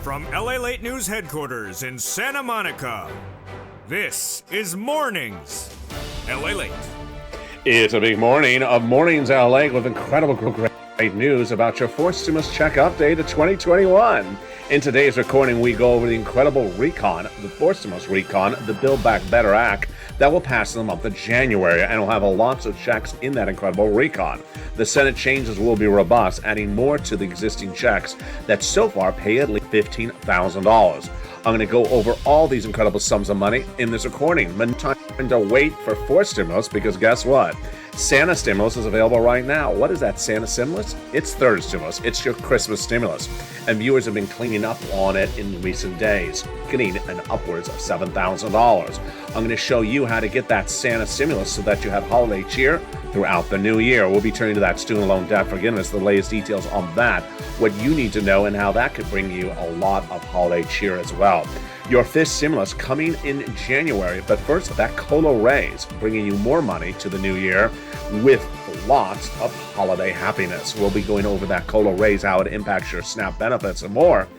From LALATE News headquarters in Santa Monica, this is Mornings LALATE. It's a big morning of Mornings LA with incredible great news about your fourth stimulus check update of 2021. In today's recording, we go over the incredible recon, the fourth stimulus recon, the Build Back Better Act that will pass in the month of January, and will have lots of checks in that incredible recon. The Senate changes will be robust, adding more to the existing checks that so far pay at least $15,000. I'm going to go over all these incredible sums of money in this recording. No time to wait for fourth stimulus, because guess what? Santa stimulus is available right now. What is that Santa stimulus? It's third stimulus. It's your Christmas stimulus. And viewers have been cleaning up on it in recent days, getting an upwards of $7,000. I'm going to show you how to get that Santa stimulus so that you have holiday cheer throughout the new year. We'll be turning to that student loan debt forgiveness, the latest details on that, what you need to know, and how that could bring you a lot of holiday cheer as well. Your fifth stimulus coming in January, but first, that COLA raise, bringing you more money to the new year with lots of holiday happiness. We'll be going over that COLA raise, how it impacts your SNAP benefits and more,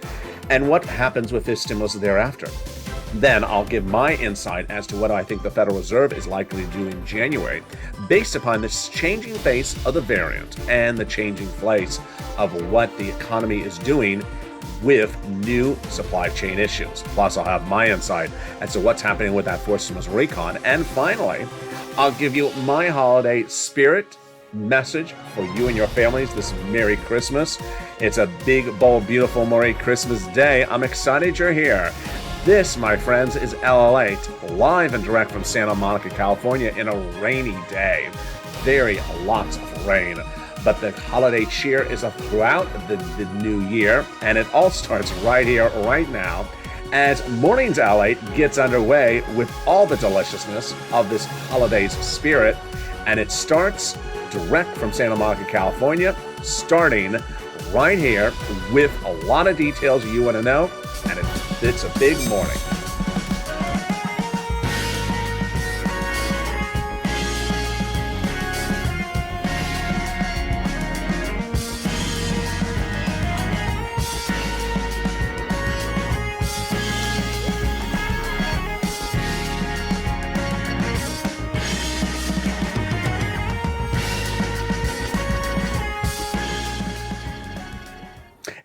and what happens with this stimulus thereafter. Then I'll give my insight as to what I think the Federal Reserve is likely to do in January, based upon this changing face of the variant and the changing face of what the economy is doing with new supply chain issues. Plus, I'll have my insight as to what's happening with that fourth stimulus recon. And finally, I'll give you my holiday spirit message for you and your families this Merry Christmas. It's a big, bold, beautiful Merry Christmas day. I'm excited you're here. This, my friends, is LALATE, live and direct from Santa Monica, California, in a rainy day. Lots of rain. But the holiday cheer is throughout the new year, and it all starts right here, right now, as Mornings LALATE gets underway with all the deliciousness of this holiday's spirit. And it starts direct from Santa Monica, California, starting right here with a lot of details you want to know, and it's a big morning.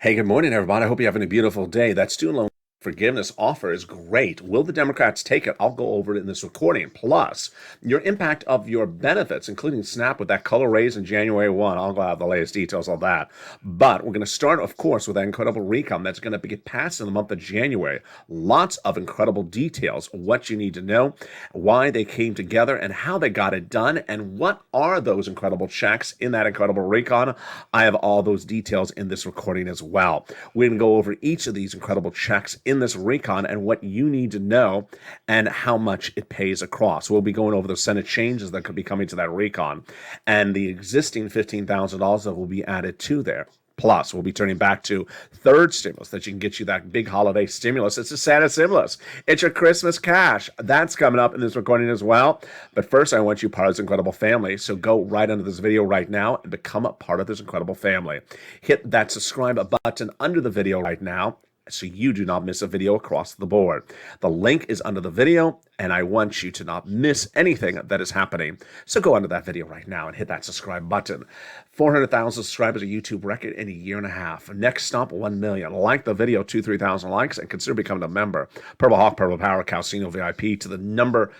Hey, good morning, everybody. I hope you're having a beautiful day. That student loan forgiveness offer is great. Will the Democrats take it? I'll go over it in this recording. Plus, your impact of your benefits, including SNAP with that COLA raise in January 1. I'll go have the latest details on that. But we're going to start, of course, with that incredible recon that's going to get passed in the month of January. Lots of incredible details, what you need to know, why they came together, and how they got it done, and what are those incredible checks in that incredible recon. I have all those details in this recording as well. We're going to go over each of these incredible checks in this recon and what you need to know and how much it pays across. We'll be going over the Senate changes that could be coming to that recon and the existing $15,000 that will be added to there. Plus, we'll be turning back to third stimulus that you can get you that big holiday stimulus. It's a Santa stimulus. It's your Christmas cash. That's coming up in this recording as well. But first, I want you part of this incredible family. So go right under this video right now and become a part of this incredible family. Hit that subscribe button under the video right now, so you do not miss a video across the board. The link is under the video, and I want you to not miss anything that is happening. So go under that video right now and hit that subscribe button. 400,000 subscribers, a YouTube record in a year and a half. Next stop, 1 million. Like the video, 2,000-3,000 likes, and consider becoming a member. Purple Hawk, Purple Power, Calcino VIP to the number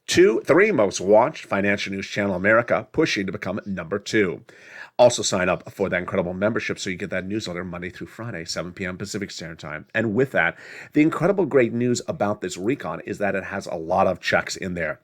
3 most watched financial news channel in America, pushing to become number 2. Also sign up for that incredible membership so you get that newsletter Monday through Friday, 7 p.m. Pacific Standard Time. And with that, the incredible great news about this recon is that it has a lot of checks in there.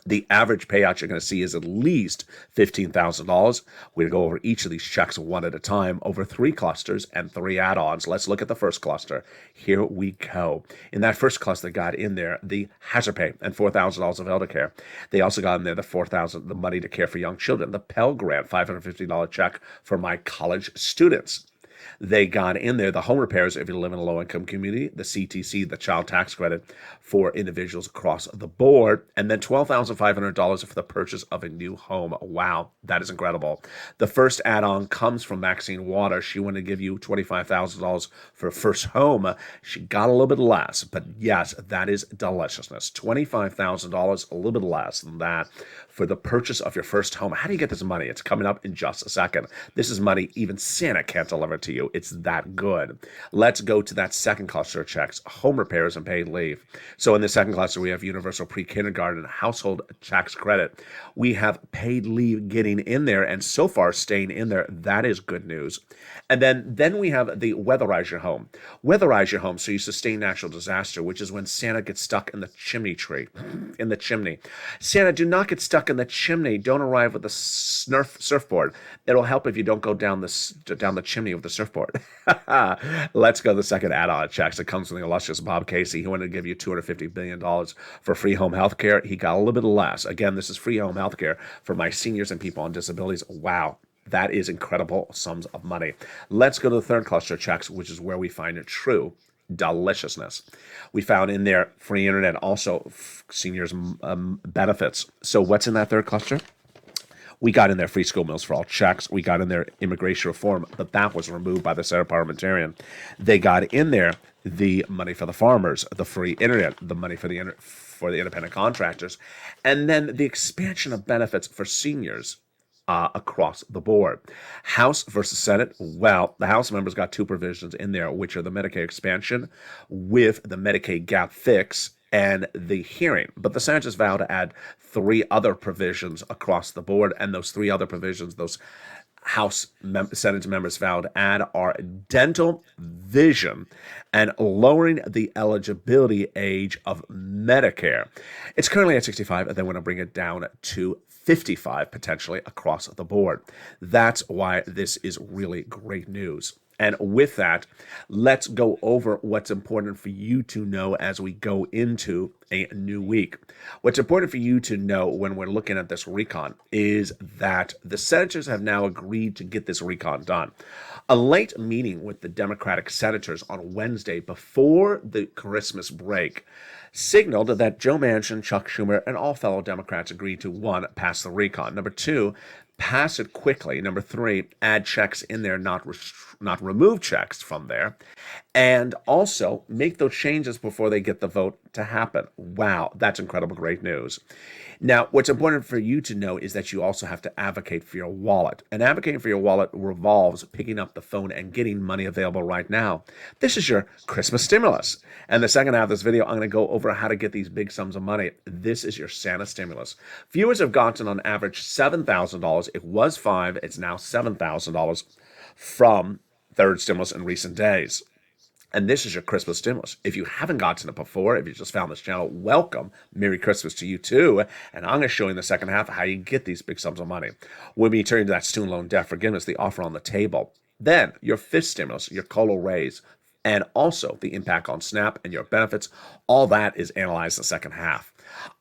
The average payout you're going to see is at least $15,000. We're going to go over each of these checks one at a time over 3 clusters and 3 add-ons. Let's look at the first cluster. Here we go. In that first cluster, got in there the hazard pay and $4,000 of elder care. They also got in there the $4,000, the money to care for young children, the Pell Grant, $550 check for my college students. They got in there the home repairs if you live in a low-income community, the CTC, the child tax credit for individuals across the board, and then $12,500 for the purchase of a new home. Wow, that is incredible. The first add-on comes from Maxine Water. She wanted to give you $25,000 for a first home. She got a little bit less, but yes, that is deliciousness. $25,000, a little bit less than that for the purchase of your first home. How do you get this money? It's coming up in just a second. This is money even Santa can't deliver to you. It's that good. Let's go to that second cluster of checks, home repairs and paid leave. So in the second cluster, we have universal pre-kindergarten household tax credit. We have paid leave getting in there and so far staying in there. That is good news. And then we have the weatherize your home. Weatherize your home so you sustain natural disaster, which is when Santa gets stuck in the chimney tree, in the chimney. Santa, do not get stuck in the chimney. Don't arrive with a surfboard. It'll help if you don't go down the chimney with the surfboard. Let's go to the second add-on checks. It comes from the illustrious Bob Casey. He wanted to give you $250 billion for free home health care. He got a little bit less. Again, this is free home health care for my seniors and people on disabilities. Wow. That is incredible sums of money. Let's go to the third cluster of checks, which is where we find it true deliciousness. We found in there free internet, also seniors benefits. So what's in that third cluster? We got in there free school meals for all checks. We got in there immigration reform, but that was removed by the Senate parliamentarian. They got in there the money for the farmers, the free internet, the money for the independent contractors, and then the expansion of benefits for seniors across the board. House versus Senate. Well, the House members got two provisions in there, which are the Medicaid expansion with the Medicaid gap fix and the hearing. But the Senate just vowed to add three other provisions across the board, and those three other provisions, those Senate members vowed to add are dental, vision, and lowering the eligibility age of Medicare. It's currently at 65, and they want to bring it down to 55 potentially across the board. That's why this is really great news. And with that, let's go over what's important for you to know as we go into a new week. What's important for you to know when we're looking at this recon is that the senators have now agreed to get this recon done. A late meeting with the Democratic senators on Wednesday before the Christmas break signaled that Joe Manchin, Chuck Schumer, and all fellow Democrats agreed to, one, pass the recon. Number two, pass it quickly. Number three, add checks in there, not remove checks from there. And also make those changes before they get the vote to happen. Wow, that's incredible, great news. Now, what's important for you to know is that you also have to advocate for your wallet. And advocating for your wallet revolves picking up the phone and getting money available right now. This is your Christmas stimulus. And the second half of this video, I'm going to go over how to get these big sums of money. This is your Santa stimulus. Viewers have gotten on average $7,000. It was $5,000. It's now $7,000 from third stimulus in recent days. And this is your Christmas stimulus. If you haven't gotten it before, if you just found this channel, welcome. Merry Christmas to you too. And I'm going to show you in the second half how you get these big sums of money. We'll be turning to that student loan debt forgiveness, the offer on the table. Then your fifth stimulus, your COLA raise, and also the impact on SNAP and your benefits. All that is analyzed in the second half.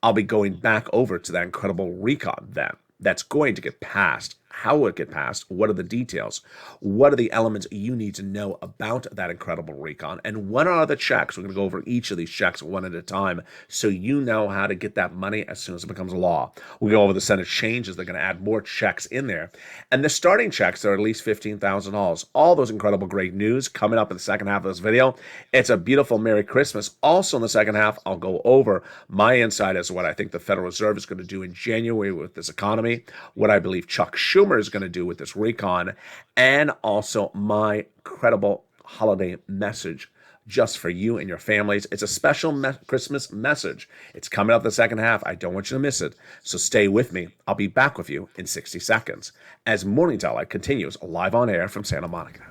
I'll be going back over to that incredible recon then that's going to get passed. How will it get passed? What are the details? What are the elements you need to know about that incredible recon? And what are the checks? We're going to go over each of these checks one at a time so you know how to get that money as soon as it becomes law. We'll go over the Senate changes. They're going to add more checks in there. And the starting checks are at least $15,000. All those incredible great news coming up in the second half of this video. It's a beautiful Merry Christmas. Also in the second half, I'll go over my insight as to what I think the Federal Reserve is going to do in January with this economy, what I believe Chuck Schumer is going to do with this recon, and also my credible holiday message just for you and your families. It's a special Christmas message. It's coming up the second half. I don't want you to miss it. So stay with me. I'll be back with you in 60 seconds as Morning's LA continues live on air from Santa Monica.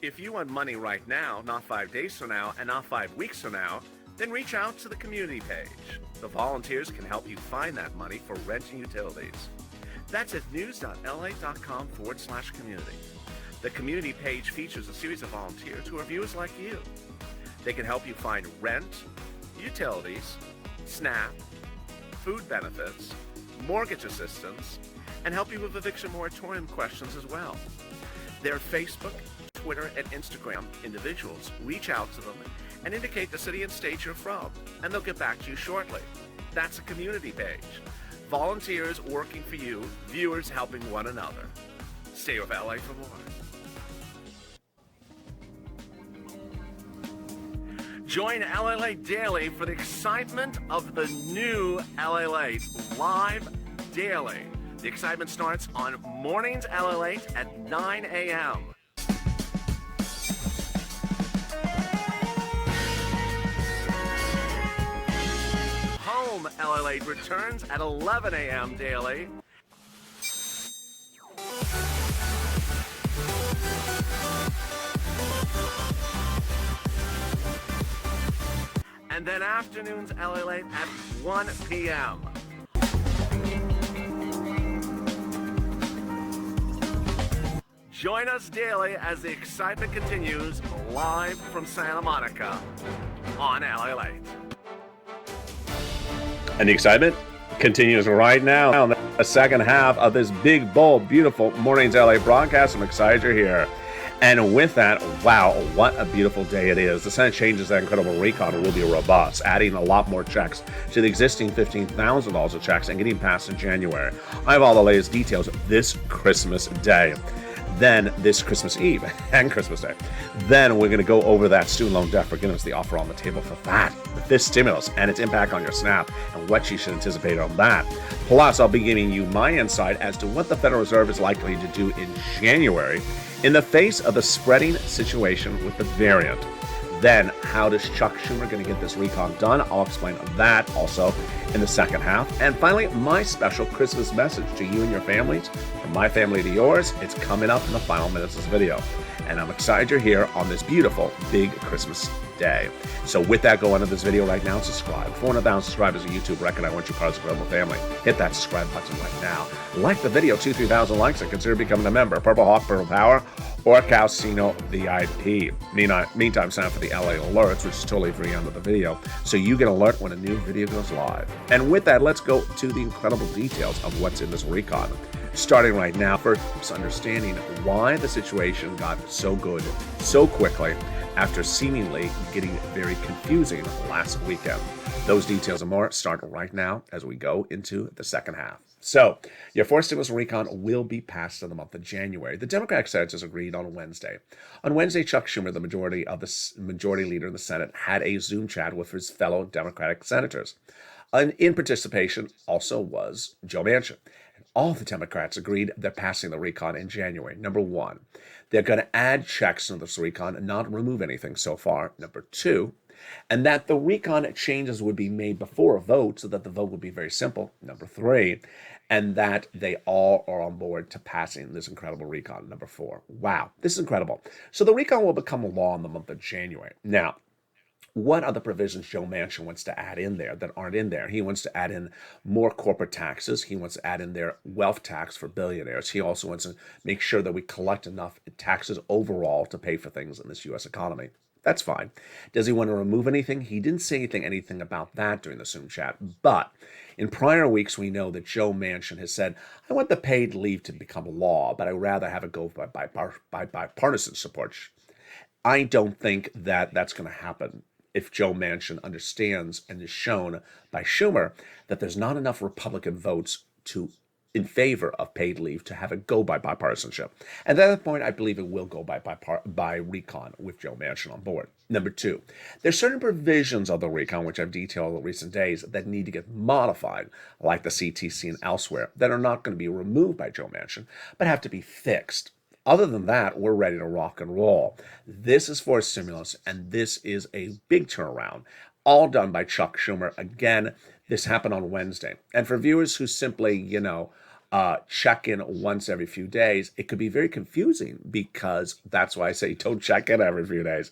If you want money right now, not 5 days from now, and not 5 weeks from now, then reach out to the community page. The volunteers can help you find that money for rent and utilities. That's at news.la.com/community. The community page features a series of volunteers who are viewers like you. They can help you find rent, utilities, SNAP, food benefits, mortgage assistance, and help you with eviction moratorium questions as well. Their Facebook, Twitter, and Instagram individuals reach out to them and indicate the city and state you're from, and they'll get back to you shortly. That's a community page. Volunteers working for you, viewers helping one another. Stay with LA for more. Join LALATE daily for the excitement of the new LALATE live daily. The excitement starts on Mornings LALATE at 9 a.m. Home LALATE returns at 11 a.m. daily. And then afternoons LALATE at 1 p.m. Join us daily as the excitement continues live from Santa Monica on LALATE. And the excitement continues right now in the second half of this big, bold, beautiful Mornings LA broadcast. I'm excited you're here. And with that, wow, what a beautiful day it is. The Senate changes that incredible recon will be robust, adding a lot more checks to the existing $15,000 of checks and getting passed in January. I have all the latest details this Christmas Day. Then this Christmas Eve and Christmas Day. Then we're going to go over that student loan debt forgiveness, the offer on the table for that, this stimulus and its impact on your SNAP and what you should anticipate on that. Plus, I'll be giving you my insight as to what the Federal Reserve is likely to do in January in the face of the spreading situation with the variant. Then, how does Chuck Schumer going to get this recon done? I'll explain that also in the second half. And finally, my special Christmas message to you and your families, from my family to yours, it's coming up in the final minutes of this video. And I'm excited you're here on this beautiful, big Christmas day. So with that, go into this video right now and subscribe. 400,000 subscribers on YouTube record. I want you part of the incredible family. Hit that subscribe button right now. Like the video, 2,000-3,000 likes, and consider becoming a member. Purple Hawk, Purple Power, or Calcino VIP. Meantime, sign up for the LA alerts, which is totally free under the video, so you get alert when a new video goes live. And with that, let's go to the incredible details of what's in this recon. Starting right now, first understanding why the situation got so good so quickly after seemingly getting very confusing last weekend. Those details and more start right now as we go into the second half. So, your fourth stimulus recon will be passed in the month of January. The Democratic senators agreed on Wednesday. On Wednesday, Chuck Schumer, the majority leader in the Senate, had a Zoom chat with his fellow Democratic senators. And in participation also was Joe Manchin. All the Democrats agreed they're passing the recon in January. Number one, they're going to add checks to this recon and not remove anything so far. Number two, and that the recon changes would be made before a vote so that the vote would be very simple. Number three, and that they all are on board to passing this incredible recon. Number four. Wow, this is incredible. So the recon will become a law in the month of January. Now, what are the provisions Joe Manchin wants to add in there that aren't in there? He wants to add in more corporate taxes. He wants to add in their wealth tax for billionaires. He also wants to make sure that we collect enough taxes overall to pay for things in this U.S. economy. That's fine. Does he want to remove anything? He didn't say anything about that during the Zoom chat. But in prior weeks, we know that Joe Manchin has said, I want the paid leave to become a law, but I'd rather have it go by bipartisan support. I don't think that that's going to happen if Joe Manchin understands and is shown by Schumer that there's not enough Republican votes in favor of paid leave to have it go by bipartisanship. And at that point, I believe it will go by recon with Joe Manchin on board. Number two, there's certain provisions of the recon, which I've detailed in recent days, that need to get modified, like the CTC and elsewhere, that are not going to be removed by Joe Manchin, but have to be fixed. Other than that, we're ready to rock and roll. This is for stimulus, and this is a big turnaround, all done by Chuck Schumer. Again, this happened on Wednesday. And for viewers who simply, check in once every few days, it could be very confusing because that's why I say don't check in every few days.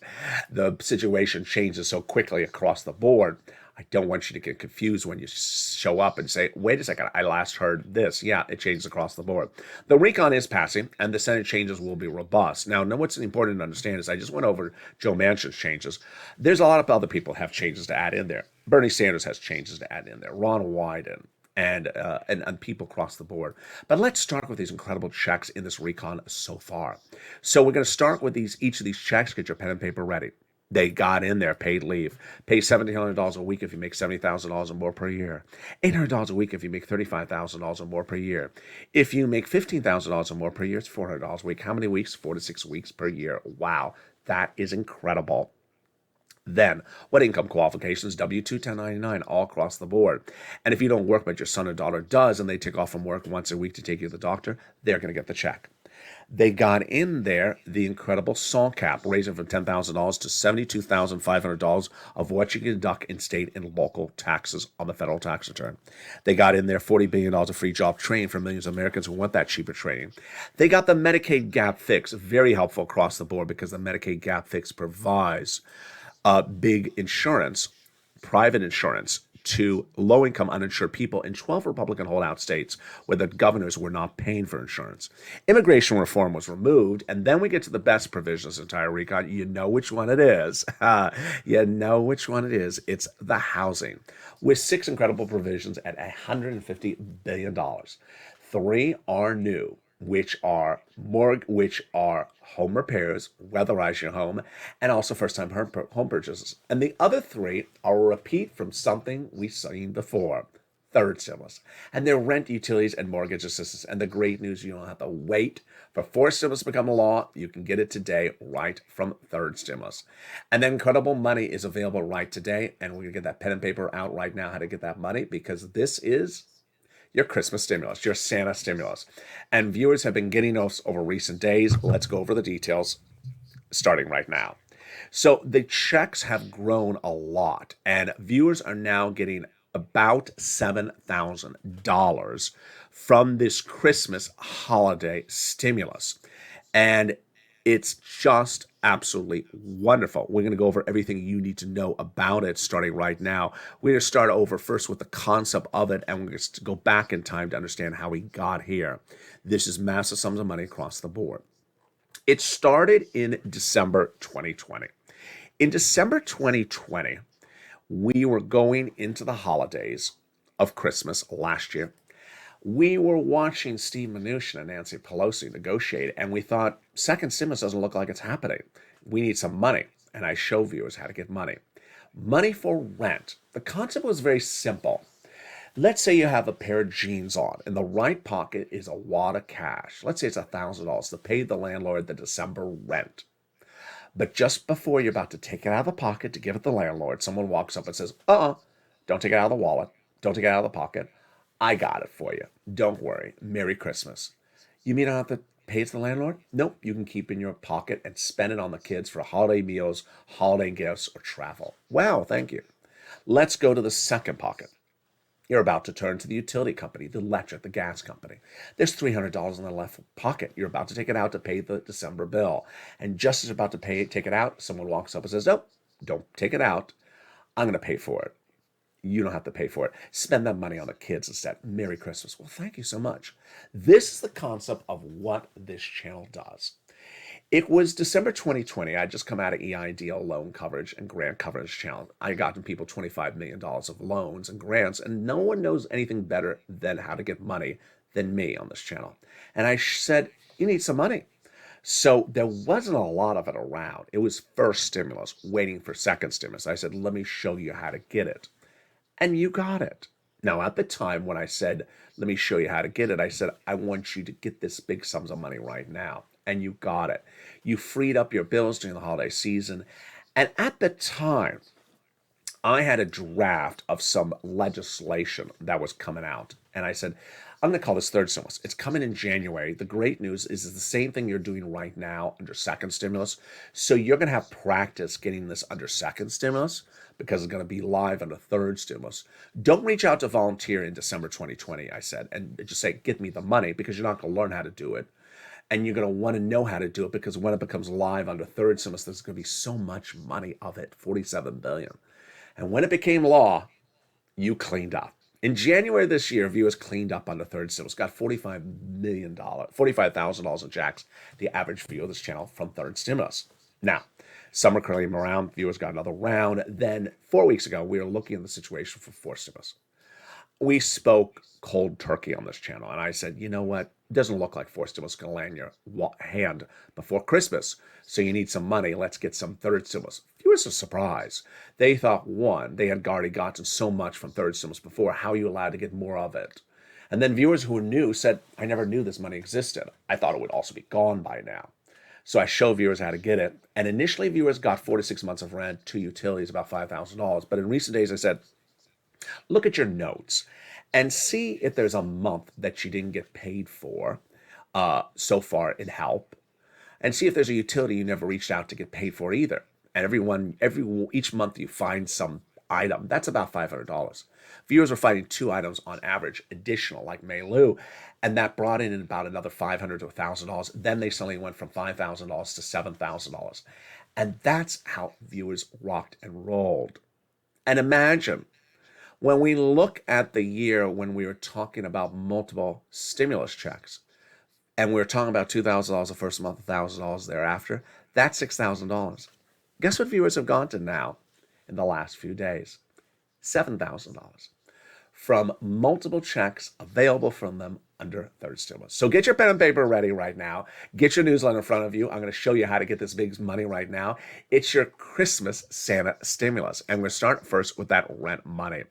The situation changes so quickly across the board. I don't want you to get confused when you show up and say, wait a second, I last heard this. Yeah, it changes across the board. The recon is passing, and the Senate changes will be robust. Now what's important to understand is I just went over Joe Manchin's changes. There's a lot of other people have changes to add in there. Bernie Sanders has changes to add in there. Ron Wyden, and people across the board. But let's start with these incredible checks in this recon so far. So we're going to start with each of these checks. Get your pen and paper ready. They got in there, paid leave. Pay $1,700 a week if you make $70,000 or more per year. $800 a week if you make $35,000 or more per year. If you make $15,000 or more per year, it's $400 a week. How many weeks? 4 to 6 weeks per year. Wow, that is incredible. Then, what income qualifications? W-2, 1099, all across the board. And if you don't work, but your son or daughter does, and they take off from work once a week to take you to the doctor, they're going to get the check. They got in there the incredible SALT cap, raising from $10,000 to $72,500 of what you can deduct in state and local taxes on the federal tax return. They got in there $40 billion of free job training for millions of Americans who want that cheaper training. They got the Medicaid gap fix, very helpful across the board because the Medicaid gap fix provides big insurance, private insurance, to low-income uninsured people in 12 Republican holdout states where the governors were not paying for insurance. Immigration reform was removed, and then we get to the best provisions of entire recon. You know which one it is. You know which one it is. It's the housing, with 6 incredible provisions at $150 billion. 3 are new, which are home repairs, weatherize your home, and also first-time home purchases. And the other 3 are a repeat from something we've seen before, third stimulus. And they're rent, utilities, and mortgage assistance. And the great news, you don't have to wait for 4th stimulus to become a law. You can get it today right from third stimulus. And then incredible money is available right today. And we're going to get that pen and paper out right now how to get that money, because this is your Christmas stimulus, your Santa stimulus. And viewers have been getting us over recent days. Let's go over the details starting right now. So the checks have grown a lot, and viewers are now getting about $7,000 from this Christmas holiday stimulus. And it's just absolutely wonderful. We're going to go over everything you need to know about it starting right now. We're going to start over first with the concept of it, and we're going to go back in time to understand how we got here. This is massive sums of money across the board. It started in December 2020. In December 2020, we were going into the holidays of Christmas last year. We were watching Steve Mnuchin and Nancy Pelosi negotiate, and we thought, second stimulus doesn't look like it's happening. We need some money. And I show viewers how to get money. Money for rent. The concept was very simple. Let's say you have a pair of jeans on. In the right pocket is a wad of cash. Let's say it's $1,000 to pay the landlord the December rent. But just before you're about to take it out of the pocket to give it to the landlord, someone walks up and says, don't take it out of the wallet. Don't take it out of the pocket. I got it for you. Don't worry. Merry Christmas. You mean I don't have to pay it to the landlord? Nope. You can keep it in your pocket and spend it on the kids for holiday meals, holiday gifts, or travel. Wow, thank you. Let's go to the second pocket. You're about to turn to the utility company, the electric, the gas company. There's $300 in the left pocket. You're about to take it out to pay the December bill. And just as you're about to take it out, someone walks up and says, nope, don't take it out. I'm going to pay for it. You don't have to pay for it. Spend that money on the kids instead. Merry Christmas. Well, thank you so much. This is the concept of what this channel does. It was December 2020. I just come out of EIDL loan coverage and grant coverage channel. I got people $25 million of loans and grants, and no one knows anything better than how to get money than me on this channel. And I said, you need some money. So there wasn't a lot of it around. It was first stimulus, waiting for second stimulus. I said, let me show you how to get it. And you got it. Now, at the time when I said, let me show you how to get it, I said, I want you to get this big sums of money right now. And you got it. You freed up your bills during the holiday season. And at the time, I had a draft of some legislation that was coming out. And I said, I'm going to call this third stimulus. It's coming in January. The great news is it's the same thing you're doing right now under second stimulus. So you're going to have practice getting this under second stimulus, because it's going to be live under third stimulus. Don't reach out to volunteer in December 2020, I said, and just say, get me the money, because you're not going to learn how to do it. And you're going to want to know how to do it, because when it becomes live under third stimulus, there's going to be so much money of it, $47 billion. And when it became law, you cleaned up. In January this year, viewers cleaned up under third stimulus, got $45,000 in checks, the average view of this channel from third stimulus. Now, summer came around, viewers got another round. Then 4 weeks ago, we were looking at the situation for fourth stimulus. we spoke cold turkey on this channel, and I said, you know what? It doesn't look like fourth stimulus is going to land in your hand before Christmas, so you need some money. Let's get some third stimulus. Viewers are surprised. They thought, one, they had already gotten so much from third stimulus before. How are you allowed to get more of it? And then viewers who knew said, I never knew this money existed. I thought it would also be gone by now. So I show viewers how to get it. And initially, viewers got 4 to 6 months of rent, 2 utilities, about $5,000. But in recent days, I said, look at your notes and see if there's a month that you didn't get paid for so far in help, and see if there's a utility you never reached out to get paid for either. And each month you find some item. That's about $500. Viewers were finding 2 items on average additional, like Melu, and that brought in about another $500 to $1,000. Then they suddenly went from $5,000 to $7,000. And that's how viewers rocked and rolled. And imagine, when we look at the year when we were talking about multiple stimulus checks, and we were talking about $2,000 the first month, $1,000 thereafter, that's $6,000. Guess what viewers have gone to now in the last few days? $7,000 from multiple checks available from them under third stimulus. So get your pen and paper ready right now. Get your newsletter in front of you. I'm going to show you how to get this big money right now. It's your Christmas Santa stimulus. And we're going to start first with that rent money.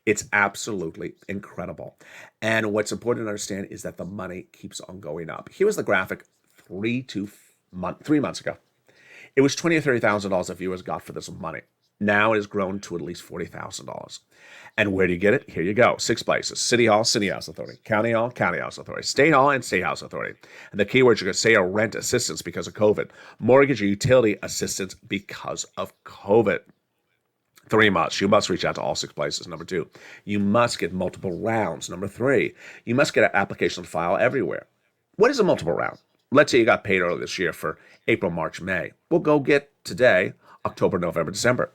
It's absolutely incredible. And what's important to understand is that the money keeps on going up. Here was the graphic 3 months ago. It was $20,000 or $30,000 that viewers got for this money. Now it has grown to at least $40,000. And where do you get it? Here you go. 6 places. City Hall, City House Authority. County Hall, County House Authority. State Hall, and State House Authority. And the keywords you're going to say are rent assistance because of COVID. Mortgage or utility assistance because of COVID. 3 months. You must reach out to all 6 places. Number 2, you must get multiple rounds. Number 3, you must get an application file everywhere. What is a multiple round? Let's say you got paid earlier this year for April, March, May. Well, go get today, October, November, December.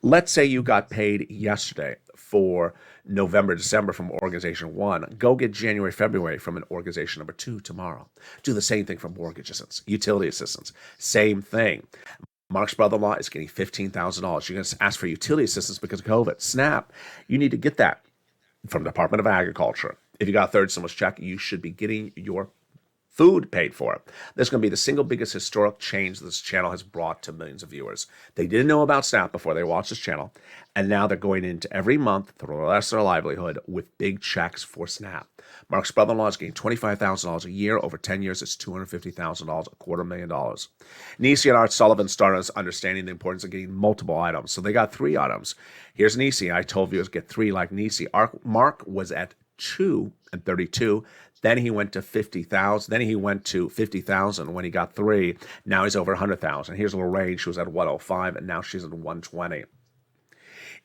Let's say you got paid yesterday for November, December from organization 1. Go get January, February from an organization number 2 tomorrow. Do the same thing for mortgage assistance, utility assistance. Same thing. Mark's brother-in-law is getting $15,000. You're going to ask for utility assistance because of COVID. SNAP. You need to get that from the Department of Agriculture. If you got a third stimulus check, you should be getting your food paid for. This is going to be the single biggest historic change this channel has brought to millions of viewers. They didn't know about SNAP before they watched this channel, and now they're going into every month for the rest of their livelihood with big checks for SNAP. Mark's brother-in-law is getting $25,000 a year. Over 10 years, it's $250,000, $250,000. Nisi and Art Sullivan started us understanding the importance of getting multiple items. So they got 3 items. Here's Nisi. I told viewers get 3 like Nisi. Mark was at 2 and 32. Then he went to 50,000. Then he went to 50,000 when he got 3. Now he's over 100,000. Here's Lorraine. She was at 105, and now she's at 120.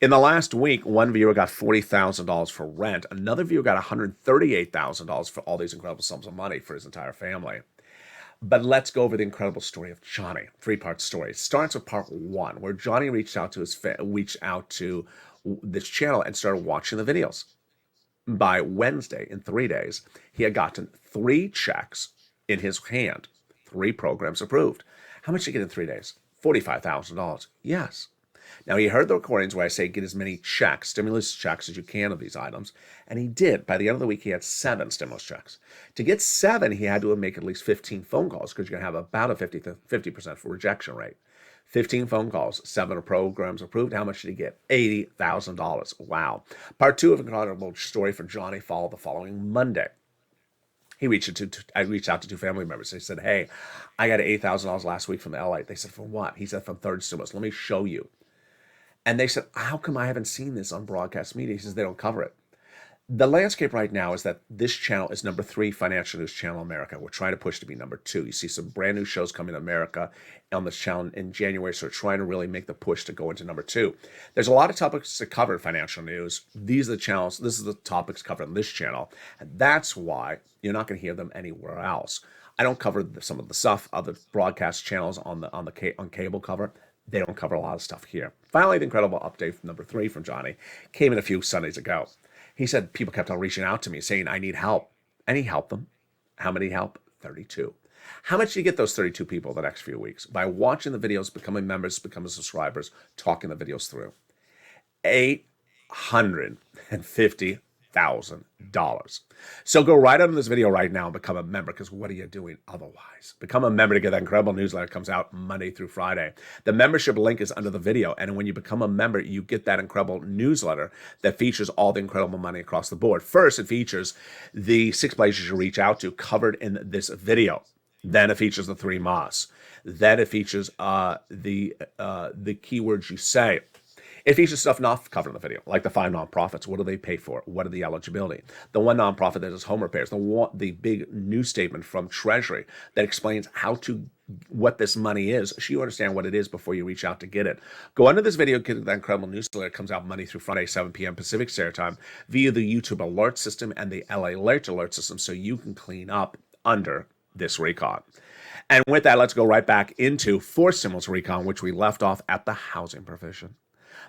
In the last week, one viewer got $40,000 for rent. Another viewer got $138,000 for all these incredible sums of money for his entire family. But let's go over the incredible story of Johnny. 3-part story. It starts with part 1, where Johnny reached out to this channel and started watching the videos. By Wednesday, in 3 days, he had gotten 3 checks in his hand, 3 programs approved. How much did he get in 3 days? $45,000. Yes. Now, he heard the recordings where I say get as many checks, stimulus checks, as you can of these items, and he did. By the end of the week, he had 7 stimulus checks. To get 7, he had to make at least 15 phone calls because you're going to have about a 50% rejection rate. 15 phone calls, 7 programs approved. How much did he get? $80,000. Wow. Part 2 of an incredible story for Johnny followed the following Monday. I reached out to 2 family members. They said, hey, I got $8,000 last week from the LALATE. They said, from what? He said, from third stimulus. Let me show you. And they said, how come I haven't seen this on broadcast media? He says, they don't cover it. The landscape right now is that this channel is number 3 financial news channel in America. We're trying to push to be number 2. You see some brand new shows coming to America on this channel in January, so we're trying to really make the push to go into number 2. There's a lot of topics to cover in financial news. These are the channels. This is the topics covered on this channel, and that's why you're not going to hear them anywhere else. I don't cover some of the stuff other broadcast channels on cable cover. They don't cover a lot of stuff here. Finally, the incredible update from number 3 from Johnny came in a few Sundays ago. He said people kept on reaching out to me saying, I need help. And he helped them. How many help? 32. How much do you get those 32 people the next few weeks? By watching the videos, becoming members, becoming subscribers, talking the videos through. $850 $50,000. So go right under this video right now and become a member, because what are you doing otherwise? Become a member to get that incredible newsletter that comes out Monday through Friday. The membership link is under the video, and when you become a member, you get that incredible newsletter that features all the incredible money across the board. First, it features the 6 places you reach out to covered in this video. Then it features the 3 Mas. Then it features the keywords you say. It features stuff not covered in the video, like the 5 nonprofits. What do they pay for? What are the eligibility? The 1 nonprofit that does home repairs. The big news statement from Treasury that explains what this money is, so you understand what it is before you reach out to get it. Go under this video, get that incredible newsletter. It comes out Monday through Friday, 7 p.m. Pacific Standard Time, via the YouTube alert system and the LALATE alert system, so you can clean up under this recon. And with that, let's go right back into forced stimulus recon, which we left off at the housing provision.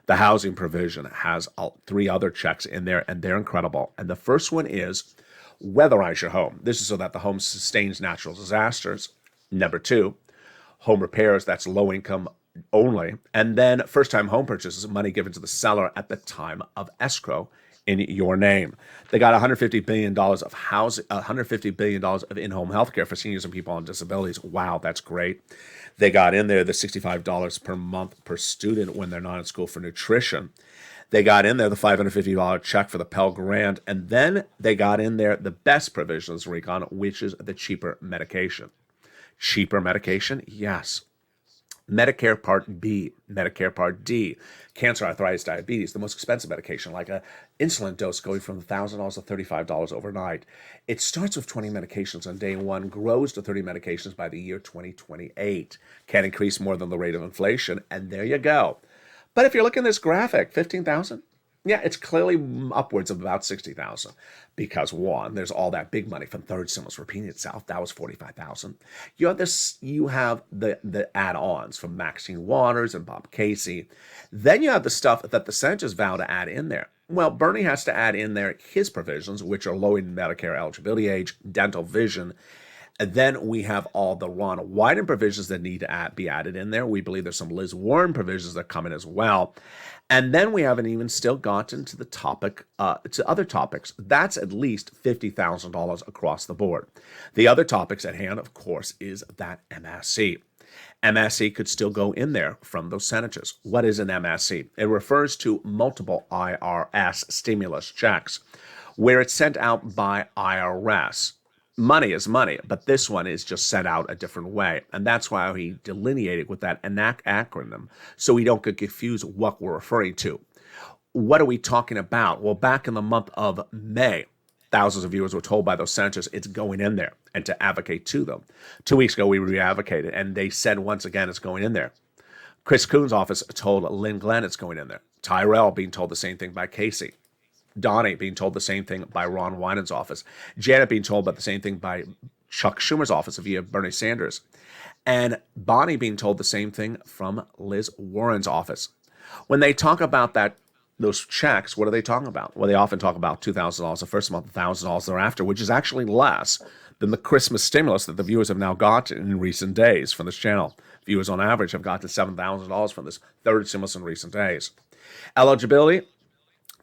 The housing provision has 3 other checks in there, and they're incredible. And the first one is weatherize your home. This is so that the home sustains natural disasters. Number 2, home repairs, that's low income only. And then first-time home purchases, money given to the seller at the time of escrow in your name. They got $150 billion of housing, $150 billion of in-home health care for seniors and people on disabilities. Wow, that's great. They got in there the $65 per month per student when they're not in school for nutrition. They got in there the $550 check for the Pell Grant. And then they got in there the best provisions, Recon, which is the cheaper medication. Cheaper medication? Yes. Medicare Part B, Medicare Part D, cancer, arthritis, diabetes, the most expensive medication, like an insulin dose going from $1,000 to $35 overnight. It starts with 20 medications on day 1, grows to 30 medications by the year 2028. Can't increase more than the rate of inflation, and there you go. But if you're looking at this graphic, 15,000? Yeah, it's clearly upwards of about 60,000 because 1, there's all that big money from third stimulus repeating itself. That was 45,000. You have the add-ons from Maxine Waters and Bob Casey. Then you have the stuff that the senators vow to add in there. Well, Bernie has to add in there his provisions, which are lowering Medicare eligibility age, dental, vision. And then we have all the Ron Wyden provisions that need to be added in there. We believe there's some Liz Warren provisions that are coming as well. And then we haven't even still gotten to the topic, to other topics. That's at least $50,000 across the board. The other topics at hand, of course, is that MSC. MSC could still go in there from those senators. What is an MSC? It refers to multiple IRS stimulus checks, where it's sent out by IRS. Money is money, but this one is just sent out a different way. And that's why he delineated with that acronym, so we don't get confused what we're referring to. What are we talking about? Well, back in the month of May, thousands of viewers were told by those senators it's going in there and to advocate to them. 2 weeks ago, we re-advocated, and they said once again it's going in there. Chris Coons' office told Lynn Glenn it's going in there. Tyrell being told the same thing by Casey. Donnie being told the same thing by Ron Wyden's office. Janet being told about the same thing by Chuck Schumer's office via Bernie Sanders. And Bonnie being told the same thing from Liz Warren's office. When they talk about those checks, what are they talking about? Well, they often talk about $2,000 the first month, $1,000 thereafter, which is actually less than the Christmas stimulus that the viewers have now gotten in recent days from this channel. Viewers on average have gotten $7,000 from this third stimulus in recent days. Eligibility,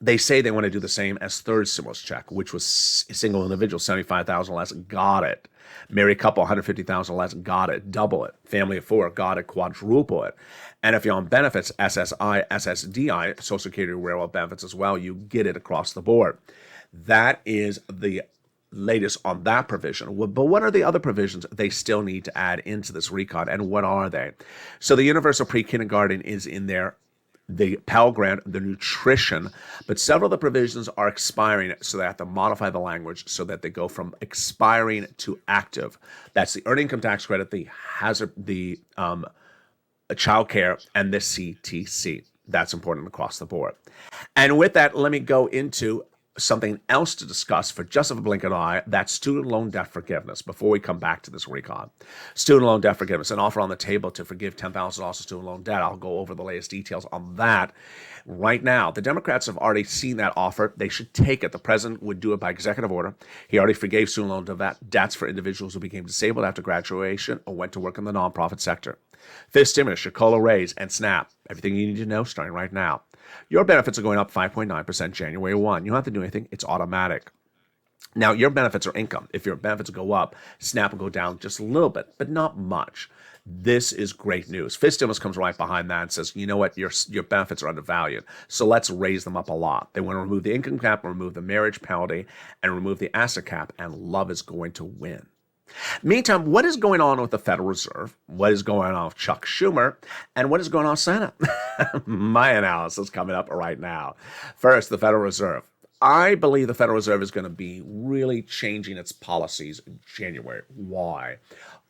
they say they want to do the same as third stimulus check, which was single individual, $75,000 less, got it. Married couple, $150,000 less, got it. Double it. Family of 4, got it. Quadruple it. And if you're on benefits, SSI, SSDI, Social Security Railroad benefits as well, you get it across the board. That is the latest on that provision. But what are the other provisions they still need to add into this recon, and what are they? So the universal pre-kindergarten is in there, the Pell Grant, the nutrition, but several of the provisions are expiring, so they have to modify the language so that they go from expiring to active. That's the earned income tax credit, the child care, and the CTC. That's important across the board. And with that, let me go into something else to discuss for just a blink of an eye. That's student loan debt forgiveness before we come back to this recon. Student loan debt forgiveness, an offer on the table to forgive $10,000 of student loan debt. I'll go over the latest details on that right now. The Democrats have already seen that offer. They should take it. The president would do it by executive order. He already forgave student loan debts for individuals who became disabled after graduation or went to work in the nonprofit sector. Fifth stimulus, your COLA raise, and SNAP. Everything you need to know starting right now. Your benefits are going up 5.9% January 1. You don't have to do anything. It's automatic. Now, your benefits are income. If your benefits go up, SNAP will go down just a little bit, but not much. This is great news. Fifth stimulus comes right behind that and says, you know what, your benefits are undervalued, so let's raise them up a lot. They want to remove the income cap, remove the marriage penalty, and remove the asset cap, and love is going to win. Meantime, what is going on with the Federal Reserve? What is going on with Chuck Schumer? And what is going on with Senate? My analysis coming up right now. First, the Federal Reserve. I believe the Federal Reserve is going to be really changing its policies in January. Why?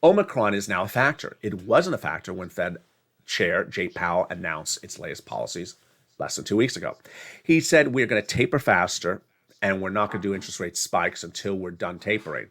Omicron is now a factor. It wasn't a factor when Fed Chair Jay Powell announced its latest policies less than 2 weeks ago. He said we're going to taper faster and we're not going to do interest rate spikes until we're done tapering.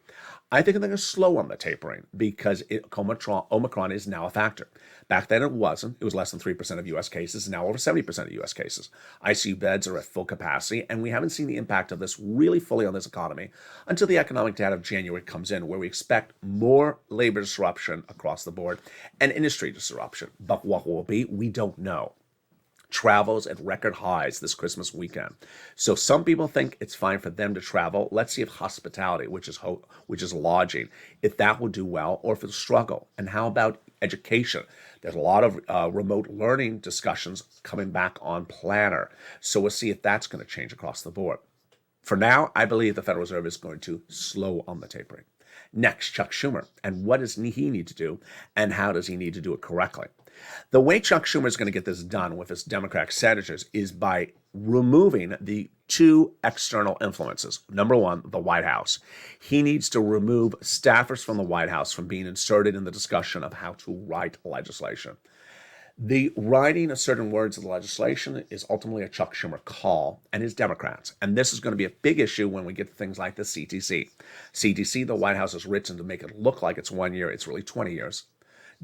I think they're going to slow on the tapering because Omicron is now a factor. Back then it wasn't. It was less than 3% of U.S. cases, now over 70% of U.S. cases. ICU beds are at full capacity, and we haven't seen the impact of this really fully on this economy until the economic data of January comes in, where we expect more labor disruption across the board and industry disruption. But what will be, we don't know. Travels at record highs this Christmas weekend. So some people think it's fine for them to travel. Let's see if hospitality, which is lodging, if that will do well or if it'll struggle. And how about education? There's a lot of remote learning discussions coming back on Planner. So we'll see if that's going to change across the board. For now, I believe the Federal Reserve is going to slow on the tapering. Next, Chuck Schumer. And what does he need to do? And how does he need to do it correctly? The way Chuck Schumer is going to get this done with his Democratic senators is by removing the two external influences. Number one, the White House. He needs to remove staffers from the White House from being inserted in the discussion of how to write legislation. The writing of certain words of the legislation is ultimately a Chuck Schumer call and his Democrats. And this is going to be a big issue when we get to things like the CTC. CTC, the White House has written to make it look like it's 1 year. It's really 20 years.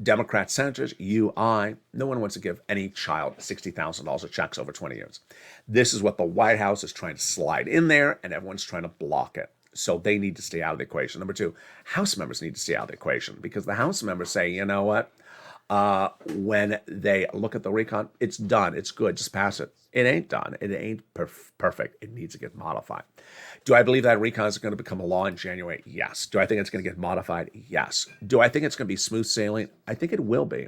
Democrat senators, no one wants to give any child $60,000 of checks over 20 years. This is what the White House is trying to slide in there, and everyone's trying to block it. So they need to stay out of the equation. Number two, House members need to stay out of the equation because the House members say, you know what? When they look at the recon, it's done. It's good. Just pass it. It ain't done. It ain't perfect. It needs to get modified. Do I believe that recon is going to become a law in January? Yes. Do I think it's going to get modified? Yes. Do I think it's going to be smooth sailing? I think it will be.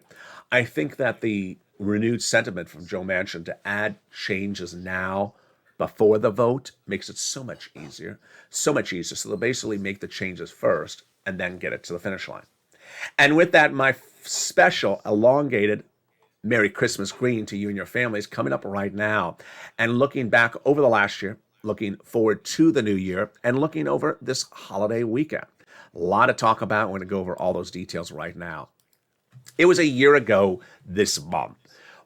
I think that the renewed sentiment from Joe Manchin to add changes now before the vote makes it so much easier. So much easier. So they'll basically make the changes first and then get it to the finish line. And with that, my special elongated Merry Christmas green to you and your families coming up right now, and looking back over the last year, looking forward to the new year, and looking over this holiday weekend. A lot to talk about. We're going to go over all those details right now. It was a year ago this month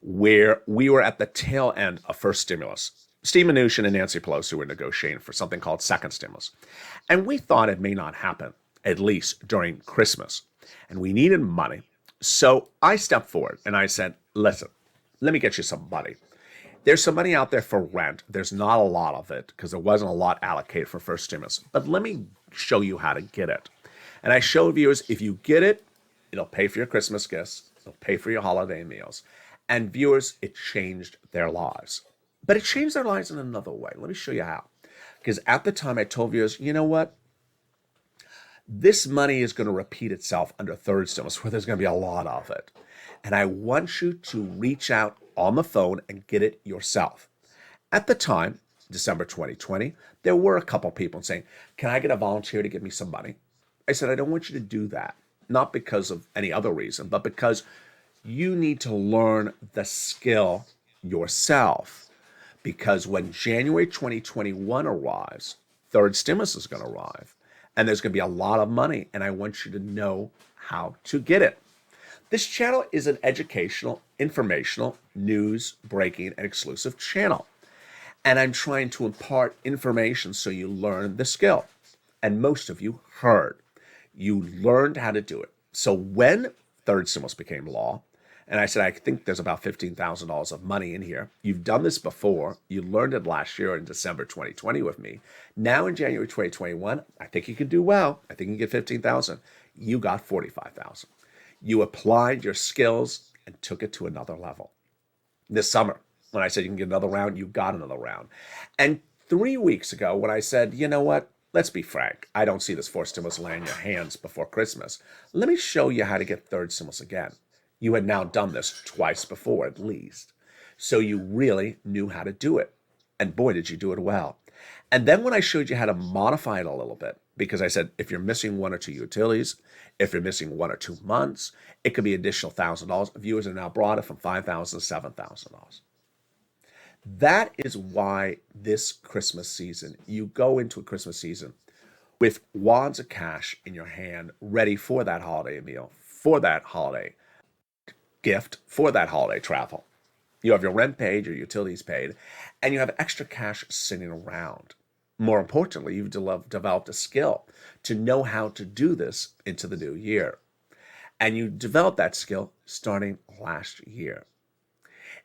where we were at the tail end of first stimulus. Steve Mnuchin and Nancy Pelosi were negotiating for something called second stimulus. And we thought it may not happen, at least during Christmas. And we needed money. So I stepped forward and I said, listen, let me get you some money. There's some money out there for rent. There's not a lot of it because there wasn't a lot allocated for first stimulus. But let me show you how to get it. And I showed viewers, if you get it, it'll pay for your Christmas gifts. It'll pay for your holiday meals. And viewers, it changed their lives. But it changed their lives in another way. Let me show you how. Because at the time I told viewers, you know what? This money is going to repeat itself under third stimulus, where there's going to be a lot of it. And I want you to reach out on the phone and get it yourself. At the time, December 2020, there were a couple people saying, can I get a volunteer to give me some money? I said, I don't want you to do that. Not because of any other reason, but because you need to learn the skill yourself. Because when January 2021 arrives, third stimulus is going to arrive. And there's going to be a lot of money, and I want you to know how to get it. This channel is an educational, informational, news, breaking, and exclusive channel. And I'm trying to impart information so you learn the skill. And most of you heard. You learned how to do it. So when third stimulus became law, and I said, I think there's about $15,000 of money in here. You've done this before. You learned it last year in December 2020 with me. Now in January 2021, I think you can do well. I think you can get $15,000. You got $45,000. You applied your skills and took it to another level. This summer, when I said you can get another round, you got another round. And 3 weeks ago, when I said, you know what, let's be frank, I don't see this fourth stimulus land in your hands before Christmas. Let me show you how to get third stimulus again. You had now done this twice before, at least. So you really knew how to do it. And boy, did you do it well. And then when I showed you how to modify it a little bit, because I said, if you're missing 1 or 2 utilities, if you're missing 1 or 2 months, it could be additional $1,000. Viewers have now brought it from $5,000 to $7,000. That is why this Christmas season, you go into a Christmas season with wads of cash in your hand, ready for that holiday meal, for that holiday gift, for that holiday travel. You have your rent paid, your utilities paid, and you have extra cash sitting around. More importantly, you've developed a skill to know how to do this into the new year. And you developed that skill starting last year.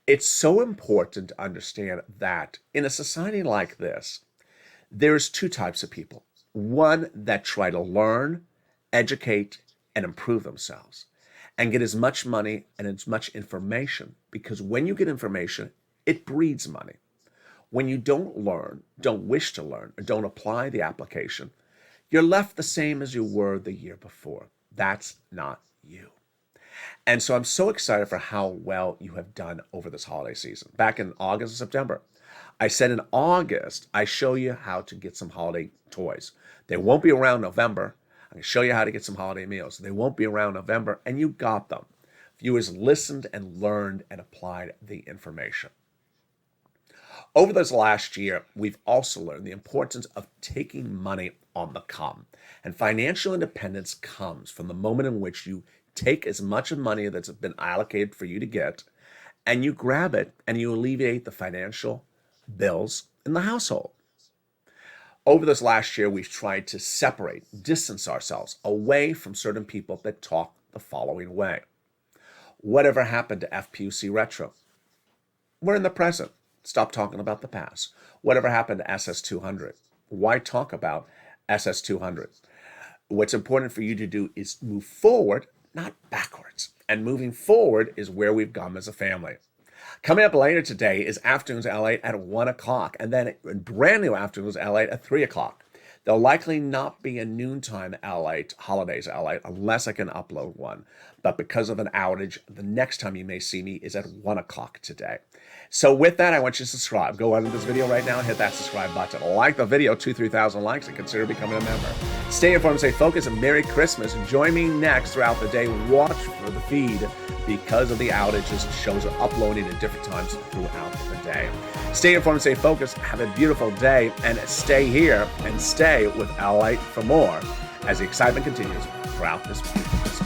It's so important to understand that in a society like this, there's 2 types of people. One that try to learn, educate, and improve themselves and get as much money and as much information, because when you get information, it breeds money. When you don't learn, don't wish to learn, or don't apply the application, you're left the same as you were the year before. That's not you. And so I'm so excited for how well you have done over this holiday season. Back in August and September, I said in August, I show you how to get some holiday toys. They won't be around November. I can show you how to get some holiday meals. They won't be around November, and you got them. Viewers listened and learned and applied the information. Over this last year, we've also learned the importance of taking money on the come. And financial independence comes from the moment in which you take as much of money that's been allocated for you to get, and you grab it and you alleviate the financial bills in the household. Over this last year, we've tried to distance ourselves away from certain people that talk the following way. Whatever happened to FPUC Retro? We're in the present. Stop talking about the past. Whatever happened to SS200? Why talk about SS200? What's important for you to do is move forward, not backwards. And moving forward is where we've come as a family. Coming up later today is Afternoons LALATE at 1 o'clock, and then brand new Afternoons LALATE at 3 o'clock. There'll likely not be a noontime LALATE, holidays LALATE, unless I can upload one. But because of an outage, the next time you may see me is at 1 o'clock today. So with that, I want you to subscribe. Go under this video right now and hit that subscribe button. Like the video, 2,000-3,000 likes, and consider becoming a member. Stay informed, stay focused, and Merry Christmas. Join me next throughout the day. Watch for the feed because of the outages. Shows are uploading at different times throughout the day. Stay informed, stay focused, have a beautiful day, and stay here and stay with LALATE for more as the excitement continues throughout this week.